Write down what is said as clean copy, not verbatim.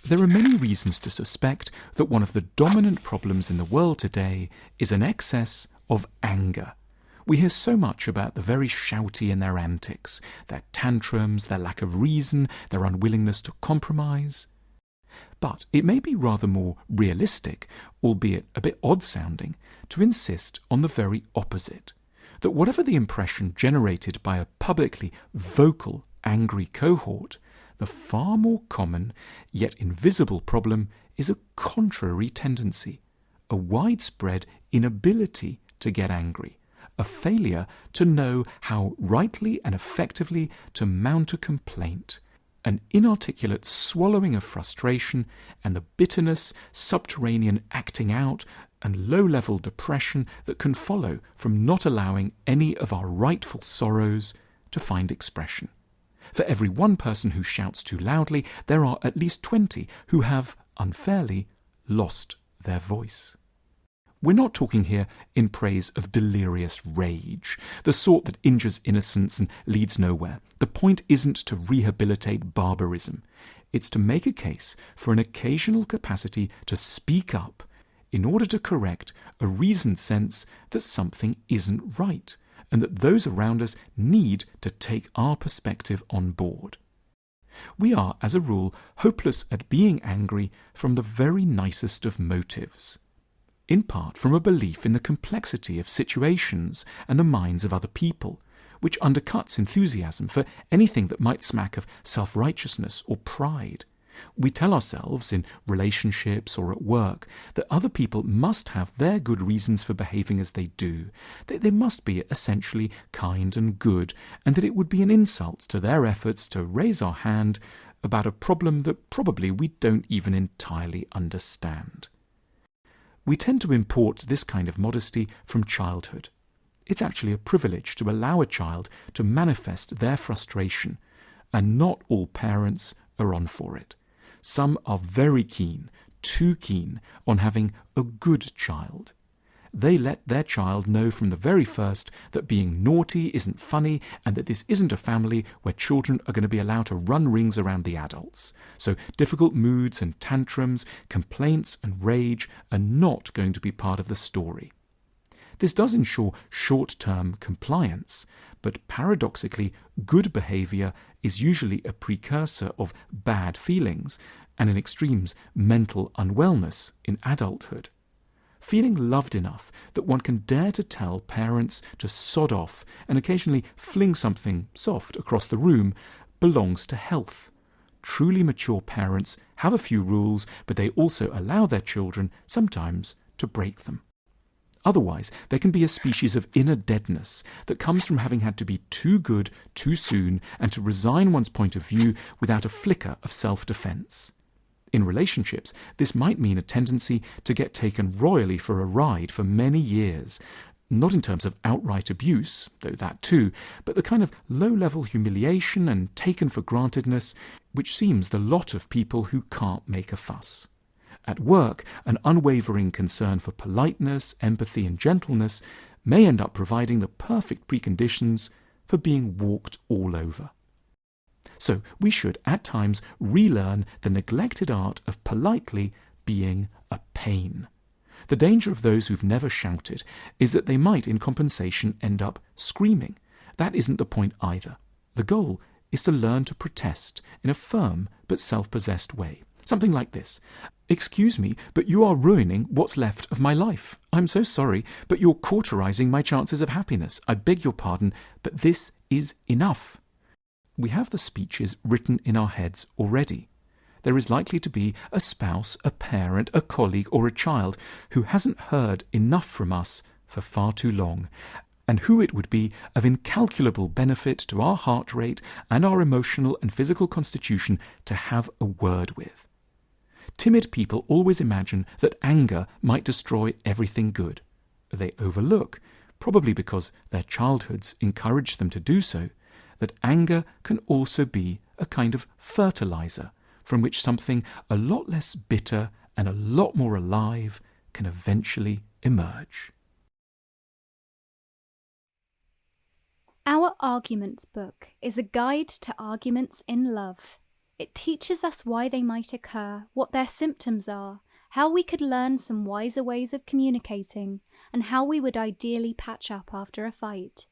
There are many reasons to suspect that one of the dominant problems in the world today is an excess of anger. We hear so much about the very shouty in their antics, their tantrums, their lack of reason, their unwillingness to compromise. But it may be rather more realistic, albeit a bit odd-sounding, to insist on the very opposite, that whatever the impression generated by a publicly vocal, angry cohort, the far more common, yet invisible problem is a contrary tendency, a widespread inability to get angry, a failure to know how rightly and effectively to mount a complaint, an inarticulate swallowing of frustration and the bitterness, subterranean acting out, and low-level depression that can follow from not allowing any of our rightful sorrows to find expression. For every one person who shouts too loudly, there are at least 20 who have, unfairly, lost their voice. We're not talking here in praise of delirious rage, the sort that injures innocence and leads nowhere. The point isn't to rehabilitate barbarism. It's to make a case for an occasional capacity to speak up in order to correct a reasoned sense that something isn't right, and that those around us need to take our perspective on board. We are, as a rule, hopeless at being angry from the very nicest of motives, in part from a belief in the complexity of situations and the minds of other people, which undercuts enthusiasm for anything that might smack of self-righteousness or pride. We tell ourselves, in relationships or at work, that other people must have their good reasons for behaving as they do, that they must be essentially kind and good, and that it would be an insult to their efforts to raise our hand about a problem that probably we don't even entirely understand. We tend to import this kind of modesty from childhood. It's actually a privilege to allow a child to manifest their frustration, and not all parents are on for it. Some are very keen, too keen, on having a good child. They let their child know from the very first that being naughty isn't funny and that this isn't a family where children are going to be allowed to run rings around the adults. So difficult moods and tantrums, complaints and rage are not going to be part of the story. This does ensure short-term compliance, but paradoxically, good behaviour is usually a precursor of bad feelings and in extremes mental unwellness in adulthood. Feeling loved enough that one can dare to tell parents to sod off and occasionally fling something soft across the room belongs to health. Truly mature parents have a few rules, but they also allow their children sometimes to break them. Otherwise, there can be a species of inner deadness that comes from having had to be too good too soon and to resign one's point of view without a flicker of self-defense. In relationships, this might mean a tendency to get taken royally for a ride for many years, not in terms of outright abuse, though that too, but the kind of low-level humiliation and taken-for-grantedness which seems the lot of people who can't make a fuss. At work, an unwavering concern for politeness, empathy and gentleness may end up providing the perfect preconditions for being walked all over. So we should, at times, relearn the neglected art of politely being a pain. The danger of those who've never shouted is that they might, in compensation, end up screaming. That isn't the point either. The goal is to learn to protest in a firm but self-possessed way. Something like this. "Excuse me, but you are ruining what's left of my life. I'm so sorry, but you're cauterizing my chances of happiness. I beg your pardon, but this is enough." We have the speeches written in our heads already. There is likely to be a spouse, a parent, a colleague, or a child who hasn't heard enough from us for far too long, and who it would be of incalculable benefit to our heart rate and our emotional and physical constitution to have a word with. Timid people always imagine that anger might destroy everything good. They overlook, probably because their childhoods encourage them to do so, that anger can also be a kind of fertilizer from which something a lot less bitter and a lot more alive can eventually emerge. Our Arguments book is a guide to arguments in love. It teaches us why they might occur, what their symptoms are, how we could learn some wiser ways of communicating, and how we would ideally patch up after a fight.